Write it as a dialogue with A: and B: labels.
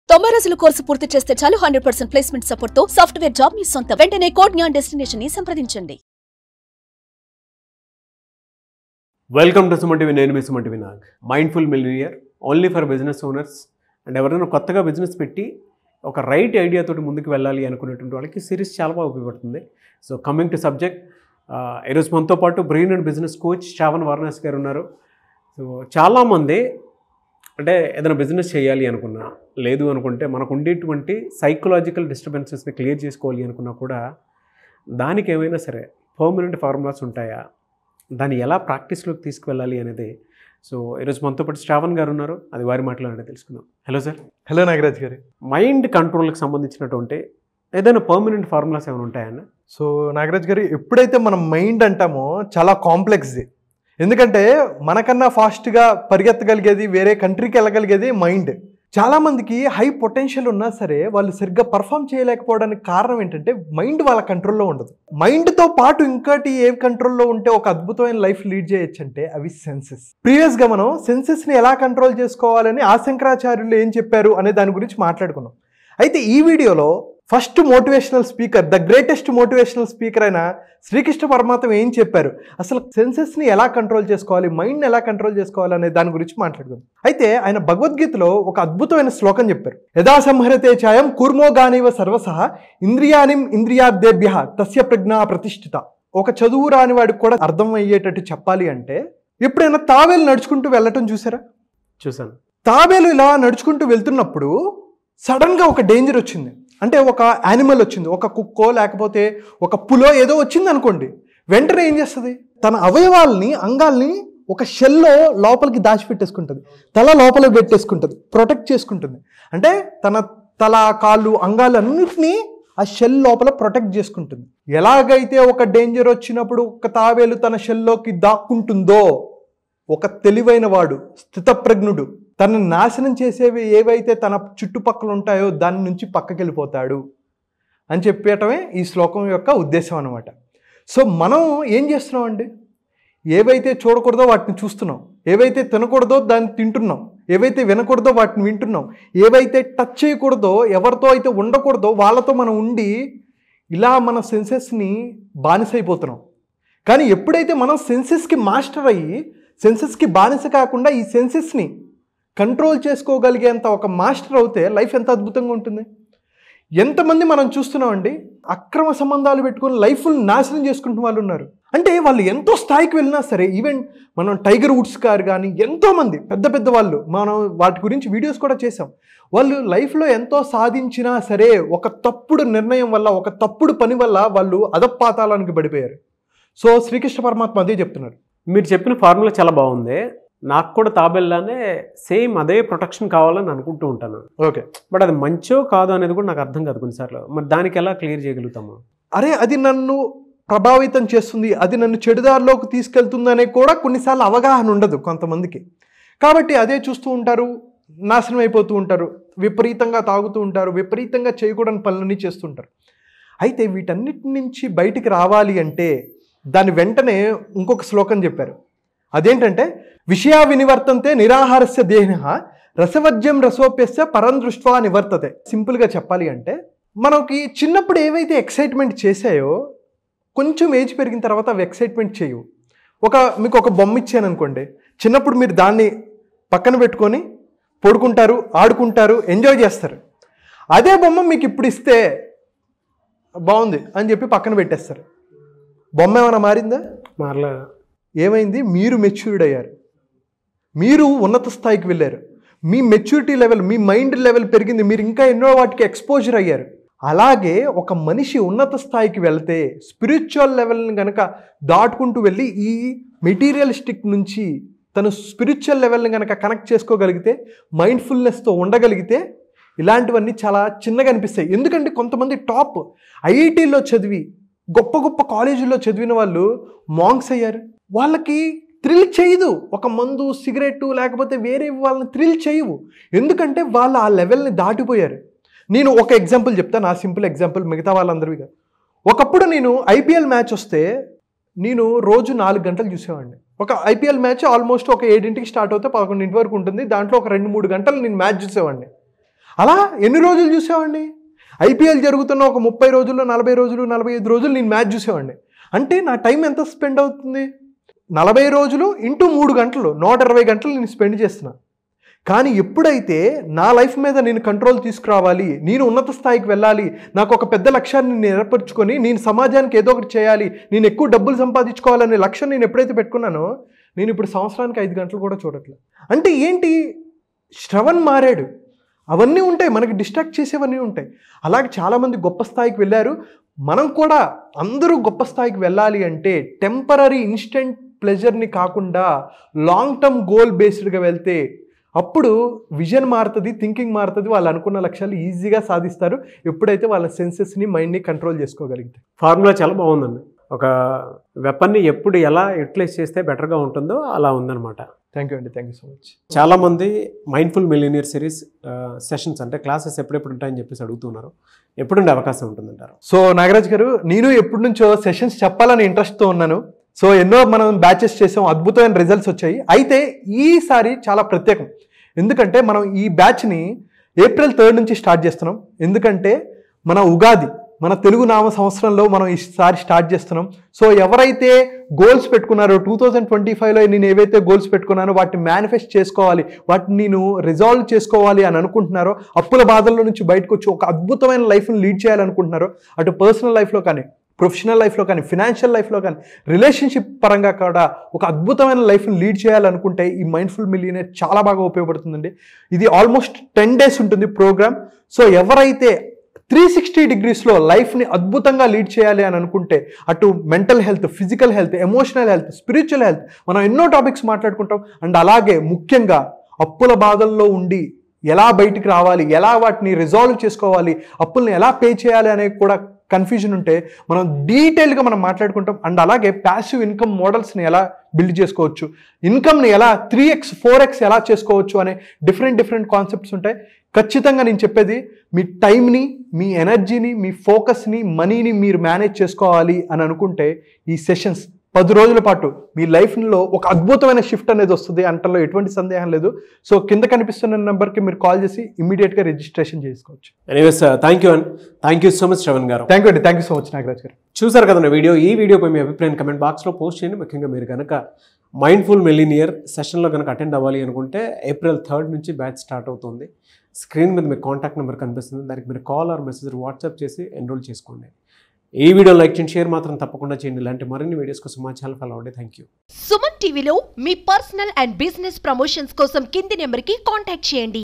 A: 90 రోజుల కోర్సు పూర్తి చేస్తే చాలు 100% ప్లేస్మెంట్ సపోర్ట్ తో సాఫ్ట్వేర్ జాబ్ మీ సొంతం. వెంటనే కోడ్ జ్ఞాన్ డెస్టినేషన్ ని సంప్రదించండి.
B: Welcome to Suman TV. నేను మీ Suman TV Nag. Mindful millionaire only for business owners and ఎవరైనా కొత్తగా బిజినెస్ పెట్టి ఒక రైట్ ఐడియాతోటి ముందుకు వెళ్ళాలి అనుకునేటువంటి వాళ్ళకి సిరీస్ చాలా బాగా ఉపయోగపడుతుంది. సో కమింగ్ టు సబ్జెక్ట్, ఈరోజు మనతో పాటు brain and business coach Shravan Varanasi గారు ఉన్నారు. సో చాలామంది అంటే ఏదైనా బిజినెస్ చేయాలి అనుకున్నా, లేదు అనుకుంటే మనకు ఉండేటువంటి సైకలాజికల్ డిస్టర్బెన్సెస్ని క్లియర్ చేసుకోవాలి అనుకున్నా కూడా దానికి ఏమైనా సరే పర్మనెంట్ ఫార్ములాస్ ఉంటాయా, దాన్ని ఎలా ప్రాక్టీస్లోకి తీసుకువెళ్ళాలి అనేది. సో ఈరోజు మనతో పాటు శ్రావణ్ గారు ఉన్నారు, అది వారి మాటలోనే తెలుసుకుందాం. Hello sir.
C: హలో నాగరాజ్ గారు.
B: మైండ్ కంట్రోల్కి సంబంధించినటువంటి ఏదైనా పర్మనెంట్ ఫార్ములాస్ ఏమైనా ఉంటాయన్న?
C: సో నాగరాజ్ గారు, ఎప్పుడైతే మనం మైండ్ అంటామో చాలా కాంప్లెక్స్ది. ఎందుకంటే మనకన్నా ఫాస్ట్గా పరిగెత్తగలిగేది, వేరే కంట్రీకి వెళ్ళగలిగేది మైండ్. చాలామందికి హై పొటెన్షియల్ ఉన్నా సరే వాళ్ళు సరిగ్గా పర్ఫామ్ చేయలేకపోవడానికి కారణం ఏంటంటే మైండ్ వాళ్ళ కంట్రోల్లో ఉండదు. మైండ్తో పాటు ఇంకోటి ఏ కంట్రోల్లో ఉంటే ఒక అద్భుతమైన లైఫ్ లీడ్ చేయొచ్చు అంటే అవి సెన్సెస్. ప్రీవియస్గా మనం సెన్సెస్ని ఎలా కంట్రోల్ చేసుకోవాలని ఆశంకరాచార్యులు ఏం చెప్పారు అనే దాని గురించి మాట్లాడుకున్నాం. అయితే ఈ వీడియోలో first motivational speaker, the greatest motivational speaker అయిన శ్రీకృష్ణ పరమాత్మ ఏం చెప్పారు, అసలు సెన్సెస్ని ఎలా కంట్రోల్ చేసుకోవాలి, మైండ్ని ఎలా కంట్రోల్ చేసుకోవాలి అనే దాని గురించి మాట్లాడుకుందాం. అయితే ఆయన భగవద్గీతలో ఒక అద్భుతమైన శ్లోకం చెప్పారు. యదా సంహరతే ఛాయం కూర్మోగానివ సర్వసః ఇంద్రియానిం ఇంద్రియార్థేభ్య తస్య ప్రజ్ఞా ప్రతిష్ఠిత. ఒక చదువు రాని వాడికి కూడా అర్థం అయ్యేటట్టు చెప్పాలి అంటే, ఎప్పుడైనా తాబేలు నడుచుకుంటూ వెళ్ళటం చూసారా?
B: చూసాను.
C: తాబేలు ఇలా నడుచుకుంటూ వెళ్తున్నప్పుడు సడన్గా ఒక డేంజర్ వచ్చింది. అంటే ఒక యానిమల్ వచ్చింది, ఒక కుక్కో లేకపోతే ఒక పులో ఏదో వచ్చింది అనుకోండి. వెంటనే ఏం చేస్తుంది, తన అవయవాల్ని, అంగాల్ని ఒక షెల్లో లోపలికి దాచిపెట్టేసుకుంటుంది, తల లోపలికి పెట్టేసుకుంటుంది, ప్రొటెక్ట్ చేసుకుంటుంది. అంటే తన తల, కాళ్ళు, అంగాలు అన్నిటినీ ఆ షెల్ లోపల ప్రొటెక్ట్ చేసుకుంటుంది. ఎలాగైతే ఒక డేంజర్ వచ్చినప్పుడు ఒక తాబేలు తన షెల్లోకి దాక్కుంటుందో, ఒక తెలివైన వాడు, స్థితప్రజ్ఞుడు తనను నాశనం చేసేవి ఏవైతే తన చుట్టుపక్కల ఉంటాయో దాని నుంచి పక్కకి వెళ్ళిపోతాడు అని చెప్పటమే ఈ శ్లోకం యొక్క ఉద్దేశం అన్నమాట. సో మనం ఏం చేస్తున్నాం అండి, ఏవైతే చూడకూడదో వాటిని చూస్తున్నాం, ఏవైతే తినకూడదో దాన్ని తింటున్నాం, ఏవైతే వినకూడదో వాటిని వింటున్నాం, ఏవైతే టచ్ చేయకూడదో, ఎవరితో అయితే ఉండకూడదో వాళ్ళతో మనం ఉండి ఇలా మన సెన్సెస్ని బానిసైపోతున్నాం. కానీ ఎప్పుడైతే మనం సెన్సెస్కి మాస్టర్ అయ్యి సెన్సెస్కి బానిస కాకుండా ఈ సెన్సెస్ని కంట్రోల్ చేసుకోగలిగేంత ఒక మాస్టర్ అవుతే లైఫ్ ఎంత అద్భుతంగా ఉంటుంది. ఎంతమంది మనం చూస్తున్నామండి అక్రమ సంబంధాలు పెట్టుకొని లైఫ్ని నాశనం చేసుకుంటున్న వాళ్ళు ఉన్నారు. అంటే వాళ్ళు ఎంతో స్థాయికి వెళ్ళినా సరే, ఈవెన్ మనం టైగర్ వుడ్స్ గారు కానీ ఎంతోమంది పెద్ద పెద్ద వాళ్ళు, మనం వాటి గురించి వీడియోస్ కూడా చేసాం. వాళ్ళు లైఫ్లో ఎంతో సాధించినా సరే ఒక తప్పుడు నిర్ణయం వల్ల, ఒక తప్పుడు పని వల్ల వాళ్ళు అధపాతాళానికి పడిపోయారు. సో శ్రీకృష్ణ పరమాత్మ అదే చెప్తున్నారు.
B: మీరు చెప్పిన ఫార్ములా చాలా బాగుంది. నాకు కూడా తాబేల్లానే సేమ్ అదే ప్రొటెక్షన్ కావాలని అనుకుంటూ ఉంటాను.
C: ఓకే,
B: బట్ అది మంచో కాదో అనేది కూడా నాకు అర్థం కాదు కొన్నిసార్లు. మరి దానికి ఎలా క్లియర్ చేయగలుగుతాము?
C: అరే అది నన్ను ప్రభావితం చేస్తుంది, అది నన్ను చెడుదారిలోకి తీసుకెళ్తుంది అనే కూడా కొన్నిసార్లు అవగాహన ఉండదు కొంతమందికి. కాబట్టి అదే చూస్తూ ఉంటారు, నాశనం అయిపోతూ ఉంటారు, విపరీతంగా తాగుతూ ఉంటారు, విపరీతంగా చేయకూడని పనులన్నీ చేస్తుంటారు. అయితే వీటన్నిటి నుంచి బయటికి రావాలి అంటే దాని వెంటనే ఇంకొక శ్లోకం చెప్పారు. అదేంటంటే విషయా వినివర్తంతే నిరాహారస్య దేహః రసవజ్యం రసోప్యస్య పరం దృష్ట్వా నివర్తతే. సింపుల్గా చెప్పాలి అంటే మనకి చిన్నప్పుడు ఏవైతే ఎక్సైట్మెంట్ చేసాయో కొంచెం ఏజ్ పెరిగిన తర్వాత అవి ఎక్సైట్మెంట్ చేయవు. మీకు ఒక బొమ్మ ఇచ్చాను అనుకోండి, చిన్నప్పుడు మీరు దాన్ని పక్కన పెట్టుకొని పడుకుంటారు, ఆడుకుంటారు, ఎంజాయ్ చేస్తారు. అదే బొమ్మ మీకు ఇప్పుడు ఇస్తే బాగుంది అని చెప్పి పక్కన పెట్టేస్తారు. బొమ్మ ఏమైనా మారిందా?
B: మారలే.
C: ఏమైంది? మీరు మెచ్యూర్డ్ అయ్యారు, మీరు ఉన్నత స్థాయికి వెళ్ళారు, మీ మెచ్యూరిటీ లెవెల్, మీ మైండ్ లెవెల్ పెరిగింది, మీరు ఇంకా ఎన్నో వాటికి ఎక్స్పోజర్ అయ్యారు. అలాగే ఒక మనిషి ఉన్నత స్థాయికి వెళ్తే స్పిరిచువల్ లెవెల్ని కనుక దాటుకుంటూ వెళ్ళి ఈ మెటీరియలిస్టిక్ నుంచి తను స్పిరిచువల్ లెవెల్ని కనుక కనెక్ట్ చేసుకోగలిగితే, మైండ్ఫుల్నెస్తో ఉండగలిగితే ఇలాంటివన్నీ చాలా చిన్నగా అనిపిస్తాయి. ఎందుకంటే కొంతమంది టాప్ ఐఐటీలో చదివి గొప్ప గొప్ప కాలేజీల్లో చదివిన వాళ్ళు మాంక్స్ అయ్యారు. వాళ్ళకి థ్రిల్ చేయదు ఒక మందు, సిగరెట్ లేకపోతే వేరే వాళ్ళని థ్రిల్ చేయవు. ఎందుకంటే వాళ్ళు ఆ లెవెల్ని దాటిపోయారు. నేను ఒక ఎగ్జాంపుల్ చెప్తాను, నా సింపుల్ ఎగ్జాంపుల్, మిగతా వాళ్ళందరివిగా. ఒకప్పుడు నేను ఐపీఎల్ మ్యాచ్ వస్తే నేను రోజు 4 గంటలు చూసేవాడిని. ఒక ఐపీఎల్ మ్యాచ్ ఆల్మోస్ట్ ఒక 7ంటికి స్టార్ట్ అవుతే 11 వరకు ఉంటుంది. దాంట్లో ఒక 2-3 గంటలు నేను మ్యాచ్ చూసేవాడిని. అలా ఎన్ని రోజులు చూసేవాడిని? ఐపీఎల్ జరుగుతున్న ఒక 30 రోజుల్లో 40 రోజులు 45 రోజులు నేను మ్యాచ్ చూసేవాడిని. అంటే నా టైం ఎంత స్పెండ్ అవుతుంది? 40 రోజులు ఇంటూ 3 గంటలు 120 గంటలు నేను స్పెండ్ చేస్తున్నా. కానీ ఎప్పుడైతే నా లైఫ్ మీద నేను కంట్రోల్ తీసుకురావాలి, నేను ఉన్నత స్థాయికి వెళ్ళాలి, నాకు ఒక పెద్ద లక్ష్యాన్ని నేను ఏర్పరచుకొని నేను సమాజానికి ఏదో ఒకటి చేయాలి, నేను ఎక్కువ డబ్బులు సంపాదించుకోవాలనే లక్ష్యం నేను ఎప్పుడైతే పెట్టుకున్నానో నేను ఇప్పుడు సంవత్సరానికి 5 గంటలు కూడా చూడట్లేదు. అంటే ఏంటి? శ్రవణ్ మారాడు. అవన్నీ ఉంటాయి, మనకి డిస్ట్రాక్ట్ చేసేవన్నీ ఉంటాయి. అలాగే చాలామంది గొప్ప స్థాయికి వెళ్ళారు. మనం కూడా అందరూ గొప్ప స్థాయికి వెళ్ళాలి అంటే టెంపరరీ ఇన్స్టెంట్ ప్లెజర్ని కాకుండా లాంగ్ టర్మ్ గోల్ బేస్డ్గా వెళ్తే అప్పుడు విజన్ మారుతుంది, థింకింగ్ మారుతుంది, వాళ్ళు అనుకున్న లక్ష్యాలు ఈజీగా సాధిస్తారు ఎప్పుడైతే వాళ్ళ సెన్సెస్ని మైండ్ని కంట్రోల్ చేసుకోగలిగితే.
B: ఫార్ములా చాలా బాగుందండి. ఒక వెపన్ని ఎప్పుడు ఎలా యూటిలైజ్ చేస్తే బెటర్గా ఉంటుందో అలా ఉందన్నమాట.
C: థ్యాంక్ యూ అండి, థ్యాంక్ యూ సో మచ్.
B: చాలామంది మైండ్ఫుల్ మిలియనియర్ సిరీస్ సెషన్స్ అంటే క్లాసెస్ ఎప్పుడెప్పుడు ఉంటాయని చెప్పేసి అడుగుతున్నారు. ఎప్పుడుండే అవకాశం ఉంటుందంటారు?
C: సో నాగరాజ్ గారు, నేను ఎప్పటి నుంచో సెషన్స్ చెప్పాలని ఇంట్రెస్ట్తో ఉన్నాను. సో ఎన్నో మనం బ్యాచెస్ చేసాం, అద్భుతమైన రిజల్ట్స్ వచ్చాయి. అయితే ఈసారి చాలా ప్రత్యేకం. ఎందుకంటే మనం ఈ బ్యాచ్ని April 3 నుంచి స్టార్ట్ చేస్తున్నాం. ఎందుకంటే మన ఉగాది, మన తెలుగు నామ సంవత్సరంలో మనం ఈసారి స్టార్ట్ చేస్తున్నాం. సో ఎవరైతే గోల్స్ పెట్టుకున్నారో 2025లో నేను ఏవైతే గోల్స్ పెట్టుకున్నానో వాటిని మేనిఫెస్ట్ చేసుకోవాలి, వాటిని నేను రిజాల్వ్ చేసుకోవాలి అని అనుకుంటున్నారో, అప్పుల బాధల్లో నుంచి బయటకు వచ్చి ఒక అద్భుతమైన లైఫ్ని లీడ్ చేయాలనుకుంటున్నారో, అటు పర్సనల్ లైఫ్లో కానీ, ప్రొఫెషనల్ లైఫ్లో కానీ, ఫినాన్షియల్ లైఫ్లో కానీ, రిలేషన్షిప్ పరంగా కూడా ఒక అద్భుతమైన లైఫ్ని లీడ్ చేయాలనుకుంటే ఈ మైండ్ఫుల్ మిలియనర్ చాలా బాగా ఉపయోగపడుతుందండి. ఇది ఆల్మోస్ట్ 10 days ఉంటుంది ప్రోగ్రామ్. సో ఎవరైతే 360 degreesలో లైఫ్ని అద్భుతంగా లీడ్ చేయాలి అని అనుకుంటే, అటు mental health, physical health, emotional health, spiritual health, మనం ఎన్నో టాపిక్స్ మాట్లాడుకుంటాం. అండ్ అలాగే ముఖ్యంగా అప్పుల బాధల్లో ఉండి ఎలా బయటికి రావాలి, ఎలా వాటిని రిజాల్వ్ చేసుకోవాలి, అప్పుల్ని ఎలా పే చేయాలి అనేది కూడా కన్ఫ్యూజన్ ఉంటే మనం డీటెయిల్గా మనం మాట్లాడుకుంటాం. అండ్ అలాగే ప్యాసివ్ ఇన్కమ్ మోడల్స్ని ఎలా బిల్డ్ చేసుకోవచ్చు, ఇన్కమ్ని ఎలా 3x 4x ఎలా చేసుకోవచ్చు అనే డిఫరెంట్ కాన్సెప్ట్స్ ఉంటాయి. ఖచ్చితంగా నేను చెప్పేది, మీ టైంని, మీ ఎనర్జీని, మీ ఫోకస్ని, మనీని మీరు మేనేజ్ చేసుకోవాలి అని అనుకుంటే ఈ సెషన్స్ 10 రోజుల పాటు మీ లైఫ్లో ఒక అద్భుతమైన షిఫ్ట్ అనేది వస్తుంది అంటలో ఎటువంటి సందేహం లేదు. సో కింద కనిపిస్తున్న నెంబర్కి మీరు కాల్ చేసి ఇమ్మీడియట్గా రిజిస్ట్రేషన్ చేసుకోవచ్చు.
B: Anyways thank you so much Shravan గారు.
C: థ్యాంక్ యూ అండి, thank you so much Nagaraj గారు.
B: చూసారు కదండి వీడియో. ఈ వీడియోపై మీ అభిప్రాయం కమెంట్ బాక్స్లో పోస్ట్ చేయండి. ముఖ్యంగా మీరు కనుక మైండ్ఫుల్ మిలియనియర్ సెషన్లో కనుక అటెండ్ అవ్వాలి అనుకుంటే April 3 నుంచి బ్యాచ్ స్టార్ట్ అవుతుంది. స్క్రీన్ మీద మీకు కాంటాక్ట్ నెంబర్ కనిపిస్తుంది, దానికి మీరు కాల్ ఆర్ మెసేజ్ వాట్సాప్ చేసి ఎన్రోల్ చేసుకోండి. ఈ వీడియో లైక్ చేయండి, షేర్ మాత్రం తప్పకుండా చేయండి. ఇలాంటి మరిన్ని వీడియోస్ కోసం మా ఛానల్ ఫాలో అవ్వండి. Thank you.
D: సుమన్ టీవీలో మీ పర్సనల్ అండ్ బిజినెస్ ప్రమోషన్స్ కోసం కింది నెంబర్కి కాంటాక్ట్ చేయండి.